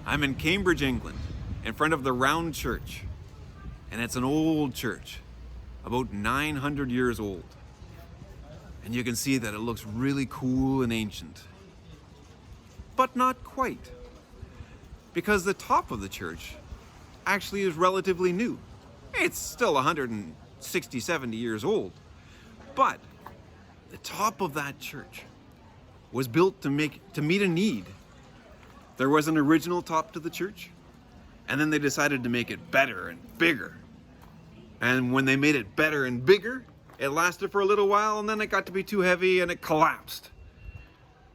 I'm in Cambridge, England, in front of the Round Church. And it's an old church, about 900 years old. And you can see that it looks really cool and ancient. But not quite. Because the top of the church actually is relatively new. It's still 160, 70 years old. But the top of that church was built to meet a need. There was an original top to the church, and then they decided to make it better and bigger. And when they made it better and bigger, it lasted for a little while, and then it got to be too heavy and it collapsed.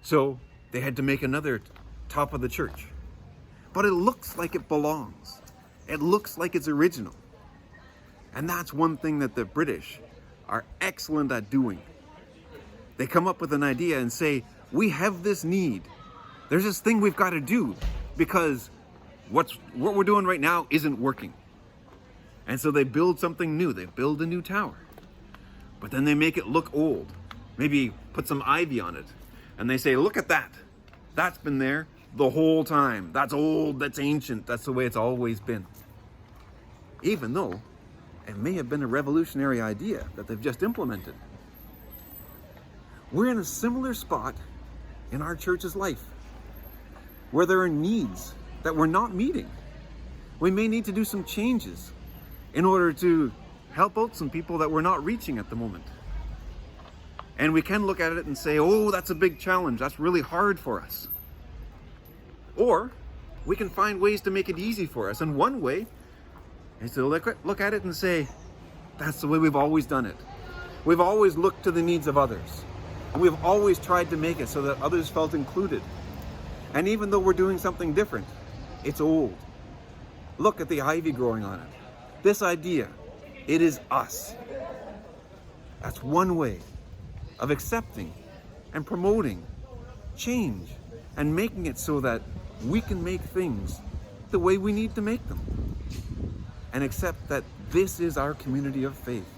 So they had to make another top of the church. But it looks like it belongs. It looks like it's original. And that's one thing that the British are excellent at doing. They come up with an idea and say, we have this need. There's this thing we've got to do because what we're doing right now isn't working. And so they build something new. They build a new tower. But then they make it look old. Maybe put some ivy on it. And they say, look at that. That's been there the whole time. That's old, that's ancient, that's the way it's always been. Even though it may have been a revolutionary idea that they've just implemented. We're in a similar spot in our church's life, where there are needs that we're not meeting. We may need to do some changes in order to help out some people that we're not reaching at the moment. And we can look at it and say, oh, that's a big challenge. That's really hard for us. Or we can find ways to make it easy for us. And one way is to look at it and say, that's the way we've always done it. We've always looked to the needs of others. And we've always tried to make it so that others felt included. And even though we're doing something different, it's old. Look at the ivy growing on it. This idea, it is us. That's one way of accepting and promoting change and making it so that we can make things the way we need to make them. And accept that this is our community of faith.